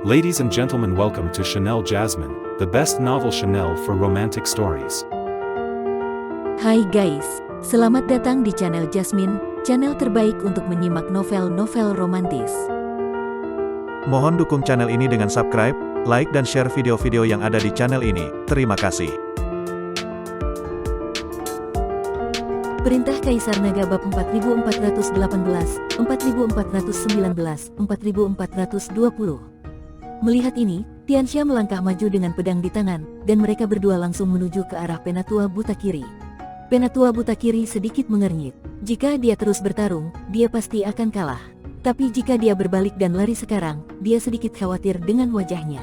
Ladies and gentlemen, welcome to Chanel Jasmine, the best novel Chanel for romantic stories. Hai guys, selamat datang di channel Jasmine, channel terbaik untuk menyimak novel-novel romantis. Mohon dukung channel ini dengan subscribe, like dan share video-video yang ada di channel ini. Terima kasih. Perintah Kaisar Naga bab 4418, 4419, 4420. Melihat ini, Tianxia melangkah maju dengan pedang di tangan, dan mereka berdua langsung menuju ke arah Penatua Buta Kiri. Penatua Buta Kiri sedikit mengernyit. Jika dia terus bertarung, dia pasti akan kalah. Tapi jika dia berbalik dan lari sekarang, dia sedikit khawatir dengan wajahnya.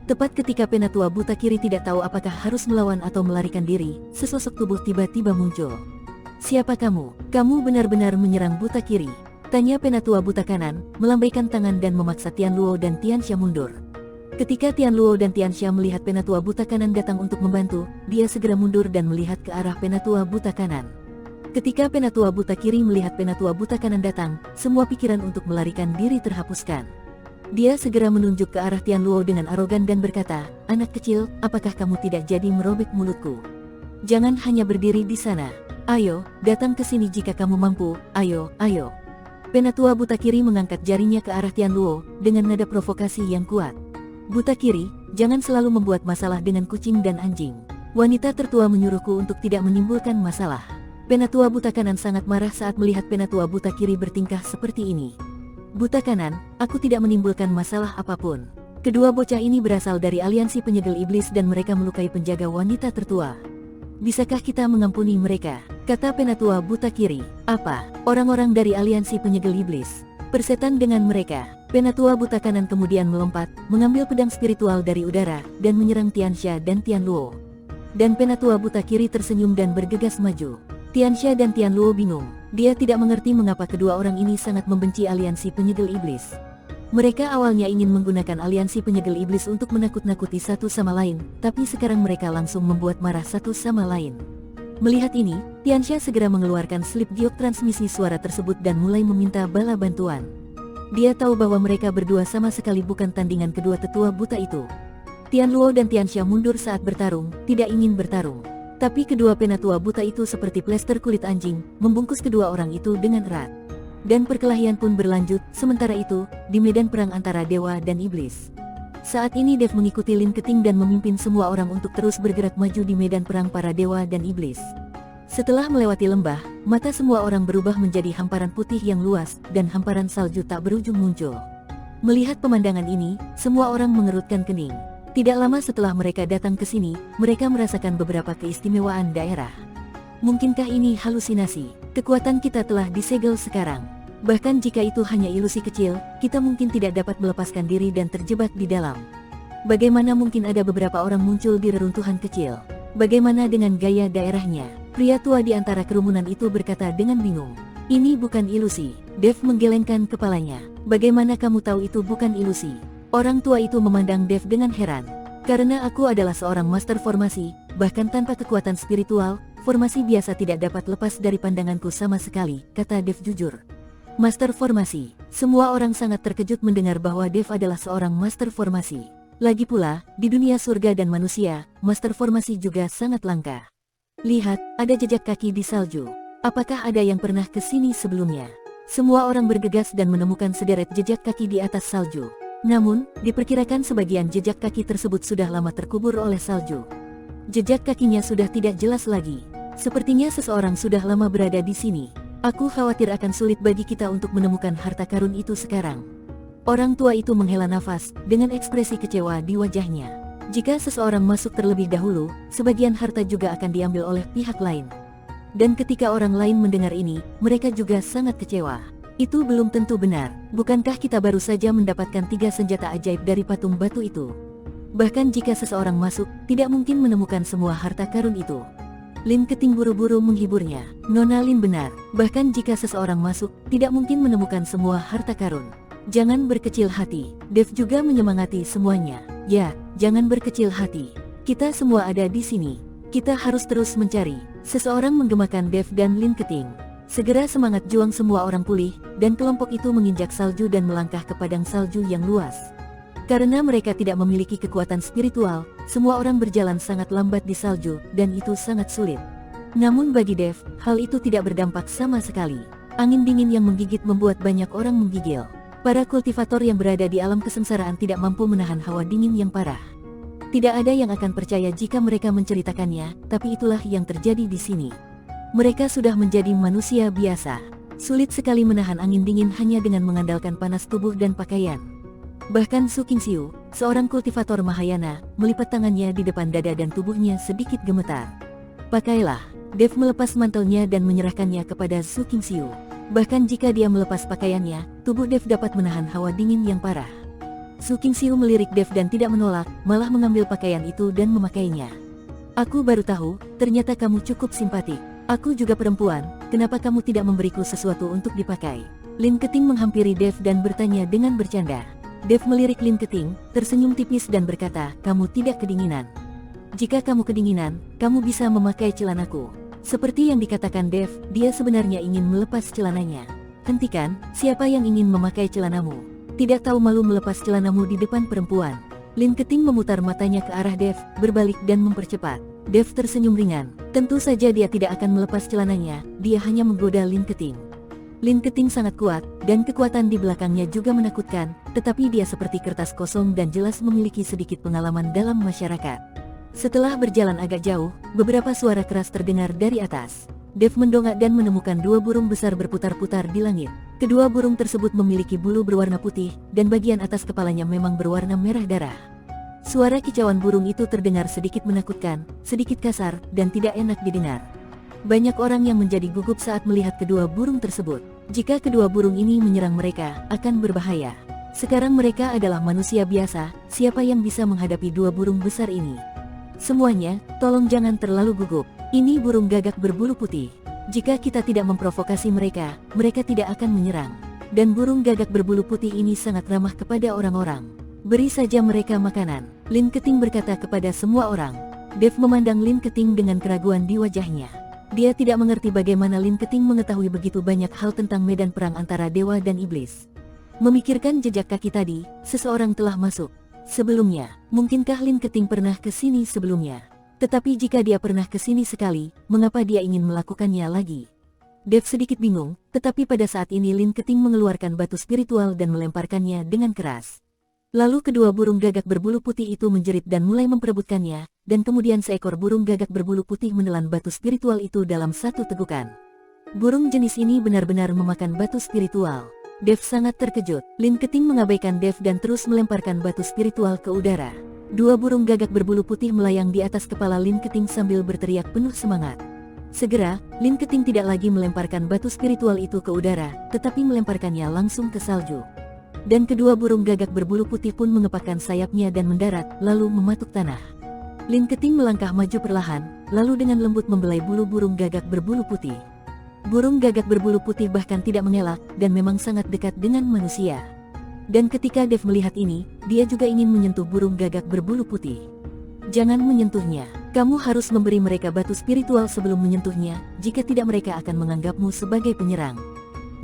Tepat ketika Penatua Buta Kiri tidak tahu apakah harus melawan atau melarikan diri, sesosok tubuh tiba-tiba muncul. "Siapa kamu? Kamu benar-benar menyerang Buta Kiri?" tanya Penatua Buta Kanan, melambaikan tangan dan memaksa Tian Luo dan Tianxia mundur. Ketika Tian Luo dan Tianxia melihat Penatua Buta Kanan datang untuk membantu, dia segera mundur dan melihat ke arah Penatua Buta Kanan. Ketika Penatua Buta Kiri melihat Penatua Buta Kanan datang, semua pikiran untuk melarikan diri terhapuskan. Dia segera menunjuk ke arah Tian Luo dengan arogan dan berkata, "Anak kecil, apakah kamu tidak jadi merobek mulutku? Jangan hanya berdiri di sana. Ayo, datang ke sini jika kamu mampu, ayo, ayo." Penatua Buta Kiri mengangkat jarinya ke arah Tian Luo, dengan nada provokasi yang kuat. "Buta Kiri, jangan selalu membuat masalah dengan kucing dan anjing. Wanita tertua menyuruhku untuk tidak menimbulkan masalah." Penatua Buta Kanan sangat marah saat melihat Penatua Buta Kiri bertingkah seperti ini. "Buta Kanan, aku tidak menimbulkan masalah apapun. Kedua bocah ini berasal dari aliansi penyegel iblis dan mereka melukai penjaga wanita tertua. Bisakah kita mengampuni mereka?" kata Penatua Buta Kiri. "Apa? Orang-orang dari aliansi penyegel iblis? Persetan dengan mereka." Penatua Buta Kanan kemudian melompat, mengambil pedang spiritual dari udara, dan menyerang Tianxia dan Tian Luo. Dan Penatua Buta Kiri tersenyum dan bergegas maju. Tianxia dan Tian Luo bingung. Dia tidak mengerti mengapa kedua orang ini sangat membenci aliansi penyegel iblis. Mereka awalnya ingin menggunakan aliansi penyegel iblis untuk menakut-nakuti satu sama lain, tapi sekarang mereka langsung membuat marah satu sama lain. Melihat ini, Tianxia segera mengeluarkan slip giok transmisi suara tersebut dan mulai meminta bala bantuan. Dia tahu bahwa mereka berdua sama sekali bukan tandingan kedua tetua buta itu. Tian Luo dan Tianxia mundur saat bertarung, tidak ingin bertarung. Tapi kedua penatua buta itu seperti plester kulit anjing, membungkus kedua orang itu dengan erat. Dan perkelahian pun berlanjut, sementara itu, di medan perang antara dewa dan iblis. Saat ini Dev mengikuti Lin Keting dan memimpin semua orang untuk terus bergerak maju di medan perang para dewa dan iblis. Setelah melewati lembah, mata semua orang berubah menjadi hamparan putih yang luas, dan hamparan salju tak berujung muncul. Melihat pemandangan ini, semua orang mengerutkan kening. Tidak lama setelah mereka datang ke sini, mereka merasakan beberapa keistimewaan daerah. Mungkinkah ini halusinasi? Kekuatan kita telah disegel sekarang. Bahkan jika itu hanya ilusi kecil, kita mungkin tidak dapat melepaskan diri dan terjebak di dalam. Bagaimana mungkin ada beberapa orang muncul di reruntuhan kecil? Bagaimana dengan gaya daerahnya? Pria tua di antara kerumunan itu berkata dengan bingung. "Ini bukan ilusi." Dev menggelengkan kepalanya. "Bagaimana kamu tahu itu bukan ilusi?" Orang tua itu memandang Dev dengan heran. "Karena aku adalah seorang master formasi, bahkan tanpa kekuatan spiritual, formasi biasa tidak dapat lepas dari pandanganku sama sekali," kata Dev jujur. Master formasi. Semua orang sangat terkejut mendengar bahwa Dev adalah seorang master formasi. Lagi pula, di dunia surga dan manusia, master formasi juga sangat langka. "Lihat, ada jejak kaki di salju. Apakah ada yang pernah ke sini sebelumnya?" Semua orang bergegas dan menemukan sederet jejak kaki di atas salju. Namun, diperkirakan sebagian jejak kaki tersebut sudah lama terkubur oleh salju. Jejak kakinya sudah tidak jelas lagi. Sepertinya seseorang sudah lama berada di sini. "Aku khawatir akan sulit bagi kita untuk menemukan harta karun itu sekarang." Orang tua itu menghela nafas, dengan ekspresi kecewa di wajahnya. Jika seseorang masuk terlebih dahulu, sebagian harta juga akan diambil oleh pihak lain. Dan ketika orang lain mendengar ini, mereka juga sangat kecewa. "Itu belum tentu benar. Bukankah kita baru saja mendapatkan 3 senjata ajaib dari patung batu itu? Bahkan jika seseorang masuk, tidak mungkin menemukan semua harta karun itu." Lin Keting buru-buru menghiburnya. "Nona Lin benar, bahkan jika seseorang masuk, tidak mungkin menemukan semua harta karun. Jangan berkecil hati." Dev juga menyemangati semuanya. "Ya, jangan berkecil hati. Kita semua ada di sini. Kita harus terus mencari." Seseorang menggemakan Dev dan Lin Keting. Segera semangat juang semua orang pulih, dan kelompok itu menginjak salju dan melangkah ke padang salju yang luas. Karena mereka tidak memiliki kekuatan spiritual, semua orang berjalan sangat lambat di salju, dan itu sangat sulit. Namun bagi Dev, hal itu tidak berdampak sama sekali. Angin dingin yang menggigit membuat banyak orang menggigil. Para kultivator yang berada di alam kesengsaraan tidak mampu menahan hawa dingin yang parah. Tidak ada yang akan percaya jika mereka menceritakannya, tapi itulah yang terjadi di sini. Mereka sudah menjadi manusia biasa. Sulit sekali menahan angin dingin hanya dengan mengandalkan panas tubuh dan pakaian. Bahkan Su Qingxiu, seorang kultivator Mahayana, melipat tangannya di depan dada dan tubuhnya sedikit gemetar. Pakailah. Dev melepas mantelnya dan menyerahkannya kepada Su Qingxiu. Bahkan jika dia melepas pakaiannya, tubuh Dev dapat menahan hawa dingin yang parah. Su Qingxiu melirik Dev dan tidak menolak, malah mengambil pakaian itu dan memakainya. Aku baru tahu, ternyata kamu cukup simpatik. Aku juga perempuan, kenapa kamu tidak memberiku sesuatu untuk dipakai? Lin Keting menghampiri Dev dan bertanya dengan bercanda. Dev melirik Lin Keting, tersenyum tipis dan berkata, kamu tidak kedinginan. Jika kamu kedinginan, kamu bisa memakai celanaku. Seperti yang dikatakan Dev, dia sebenarnya ingin melepas celananya. Hentikan, siapa yang ingin memakai celanamu? Tidak tahu malu melepas celanamu di depan perempuan. Lin Keting memutar matanya ke arah Dev, berbalik dan mempercepat. Dev tersenyum ringan. Tentu saja dia tidak akan melepas celananya, dia hanya menggoda Lin Keting. Lin Keting sangat kuat, dan kekuatan di belakangnya juga menakutkan, tetapi dia seperti kertas kosong dan jelas memiliki sedikit pengalaman dalam masyarakat. Setelah berjalan agak jauh, beberapa suara keras terdengar dari atas. Dev mendongak dan menemukan dua burung besar berputar-putar di langit. Kedua burung tersebut memiliki bulu berwarna putih, dan bagian atas kepalanya memang berwarna merah darah. Suara kicauan burung itu terdengar sedikit menakutkan, sedikit kasar, dan tidak enak didengar. Banyak orang yang menjadi gugup saat melihat kedua burung tersebut. Jika kedua burung ini menyerang mereka, akan berbahaya. Sekarang mereka adalah manusia biasa, siapa yang bisa menghadapi dua burung besar ini? Semuanya, tolong jangan terlalu gugup. Ini burung gagak berbulu putih. Jika kita tidak memprovokasi mereka, mereka tidak akan menyerang. Dan burung gagak berbulu putih ini sangat ramah kepada orang-orang. Beri saja mereka makanan. Lin Keting berkata kepada semua orang. Dev memandang Lin Keting dengan keraguan di wajahnya. Dia tidak mengerti bagaimana Lin Keting mengetahui begitu banyak hal tentang medan perang antara dewa dan iblis. Memikirkan jejak kaki tadi, seseorang telah masuk. Sebelumnya, mungkinkah Lin Keting pernah ke sini sebelumnya? Tetapi jika dia pernah ke sini sekali, mengapa dia ingin melakukannya lagi? Dev sedikit bingung, tetapi pada saat ini Lin Keting mengeluarkan batu spiritual dan melemparkannya dengan keras. Lalu kedua burung gagak berbulu putih itu menjerit dan mulai memperebutkannya, dan kemudian seekor burung gagak berbulu putih menelan batu spiritual itu dalam satu tegukan. Burung jenis ini benar-benar memakan batu spiritual. Dev sangat terkejut. Lin Keting mengabaikan Dev dan terus melemparkan batu spiritual ke udara. Dua burung gagak berbulu putih melayang di atas kepala Lin Keting sambil berteriak penuh semangat. Segera, Lin Keting tidak lagi melemparkan batu spiritual itu ke udara, tetapi melemparkannya langsung ke salju. Dan kedua burung gagak berbulu putih pun mengepakkan sayapnya dan mendarat, lalu mematuk tanah. Lin Keting melangkah maju perlahan, lalu dengan lembut membelai bulu burung gagak berbulu putih. Burung gagak berbulu putih bahkan tidak mengelak, dan memang sangat dekat dengan manusia. Dan ketika Dev melihat ini, dia juga ingin menyentuh burung gagak berbulu putih. Jangan menyentuhnya. Kamu harus memberi mereka batu spiritual sebelum menyentuhnya, jika tidak mereka akan menganggapmu sebagai penyerang.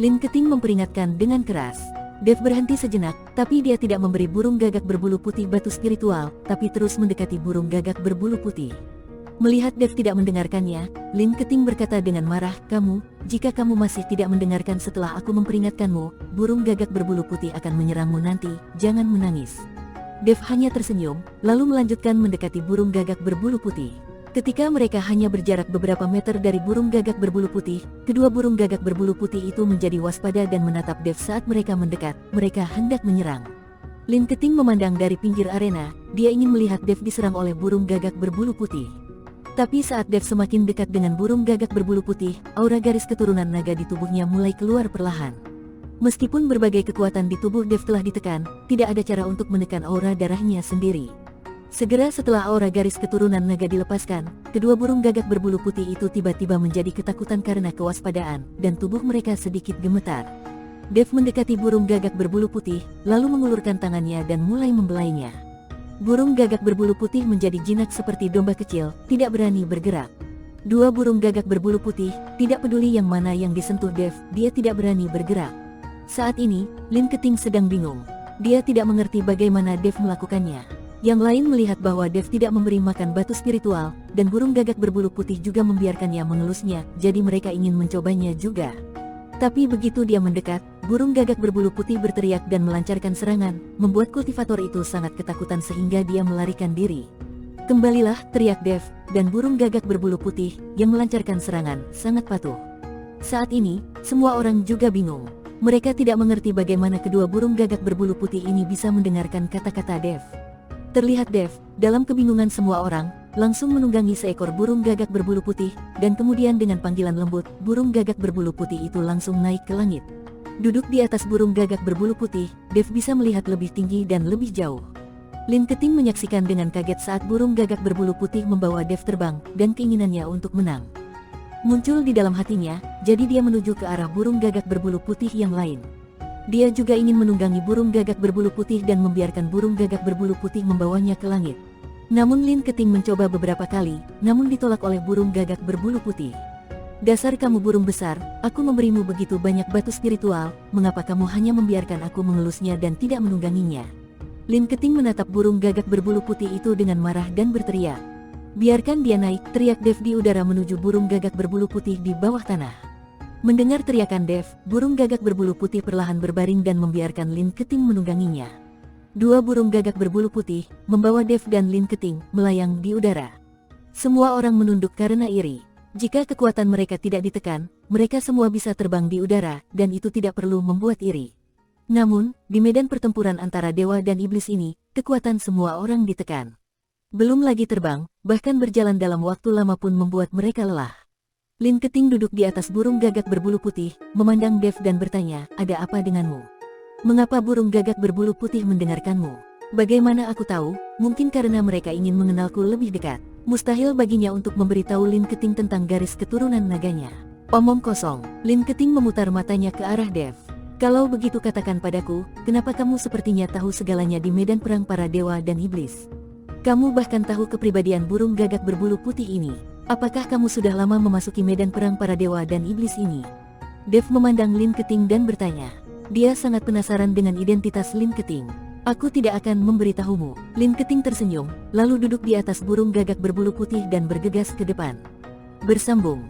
Lin Keting memperingatkan dengan keras. Dev berhenti sejenak, tapi dia tidak memberi burung gagak berbulu putih batu spiritual, tapi terus mendekati burung gagak berbulu putih. Melihat Dev tidak mendengarkannya, Lin Keting berkata dengan marah, jika kamu masih tidak mendengarkan setelah aku memperingatkanmu, burung gagak berbulu putih akan menyerangmu nanti, jangan menangis. Dev hanya tersenyum, lalu melanjutkan mendekati burung gagak berbulu putih. Ketika mereka hanya berjarak beberapa meter dari burung gagak berbulu putih, kedua burung gagak berbulu putih itu menjadi waspada dan menatap Dev saat mereka mendekat, mereka hendak menyerang. Lin Keting memandang dari pinggir arena, dia ingin melihat Dev diserang oleh burung gagak berbulu putih. Tapi saat Dev semakin dekat dengan burung gagak berbulu putih, aura garis keturunan naga di tubuhnya mulai keluar perlahan. Meskipun berbagai kekuatan di tubuh Dev telah ditekan, tidak ada cara untuk menekan aura darahnya sendiri. Segera setelah aura garis keturunan naga dilepaskan, kedua burung gagak berbulu putih itu tiba-tiba menjadi ketakutan karena kewaspadaan, dan tubuh mereka sedikit gemetar. Dev mendekati burung gagak berbulu putih, lalu mengulurkan tangannya dan mulai membelainya. Burung gagak berbulu putih menjadi jinak seperti domba kecil, tidak berani bergerak. Dua burung gagak berbulu putih, tidak peduli yang mana yang disentuh Dev, dia tidak berani bergerak. Saat ini, Lin Keting sedang bingung. Dia tidak mengerti bagaimana Dev melakukannya. Yang lain melihat bahwa Dev tidak memberi makan batu spiritual, dan burung gagak berbulu putih juga membiarkannya mengelusnya, jadi mereka ingin mencobanya juga. Tapi begitu dia mendekat, burung gagak berbulu putih berteriak dan melancarkan serangan, membuat kultivator itu sangat ketakutan sehingga dia melarikan diri. Kembalilah, teriak Dev, dan burung gagak berbulu putih, yang melancarkan serangan, sangat patuh. Saat ini, semua orang juga bingung. Mereka tidak mengerti bagaimana kedua burung gagak berbulu putih ini bisa mendengarkan kata-kata Dev. Terlihat Dev, dalam kebingungan semua orang, langsung menunggangi seekor burung gagak berbulu putih, dan kemudian dengan panggilan lembut, burung gagak berbulu putih itu langsung naik ke langit. Duduk di atas burung gagak berbulu putih, Dev bisa melihat lebih tinggi dan lebih jauh. Lin Keting menyaksikan dengan kaget saat burung gagak berbulu putih membawa Dev terbang, dan keinginannya untuk menang muncul di dalam hatinya, jadi dia menuju ke arah burung gagak berbulu putih yang lain. Dia juga ingin menunggangi burung gagak berbulu putih dan membiarkan burung gagak berbulu putih membawanya ke langit. Namun Lin Keting mencoba beberapa kali, namun ditolak oleh burung gagak berbulu putih. Dasar kamu burung besar, aku memberimu begitu banyak batu spiritual, mengapa kamu hanya membiarkan aku mengelusnya dan tidak menungganginya? Lin Keting menatap burung gagak berbulu putih itu dengan marah dan berteriak. Biarkan dia naik, teriak Dev di udara menuju burung gagak berbulu putih di bawah tanah. Mendengar teriakan Dev, burung gagak berbulu putih perlahan berbaring dan membiarkan Lin Keting menungganginya. Dua burung gagak berbulu putih, membawa Dev dan Lin Keting, melayang di udara. Semua orang menunduk karena iri. Jika kekuatan mereka tidak ditekan, mereka semua bisa terbang di udara, dan itu tidak perlu membuat iri. Namun, di medan pertempuran antara dewa dan iblis ini, kekuatan semua orang ditekan. Belum lagi terbang, bahkan berjalan dalam waktu lama pun membuat mereka lelah. Lin Keting duduk di atas burung gagak berbulu putih, memandang Dev dan bertanya, ada apa denganmu? Mengapa burung gagak berbulu putih mendengarkanmu? Bagaimana aku tahu? Mungkin karena mereka ingin mengenalku lebih dekat. Mustahil baginya untuk memberitahu Lin Keting tentang garis keturunan naganya. Omong kosong. Lin Keting memutar matanya ke arah Dev. Kalau begitu katakan padaku, kenapa kamu sepertinya tahu segalanya di medan perang para dewa dan iblis? Kamu bahkan tahu kepribadian burung gagak berbulu putih ini. Apakah kamu sudah lama memasuki medan perang para dewa dan iblis ini? Dev memandang Lin Keting dan bertanya. Dia sangat penasaran dengan identitas Lin Keting. Aku tidak akan memberitahumu. Lin Keting tersenyum, lalu duduk di atas burung gagak berbulu putih dan bergegas ke depan. Bersambung.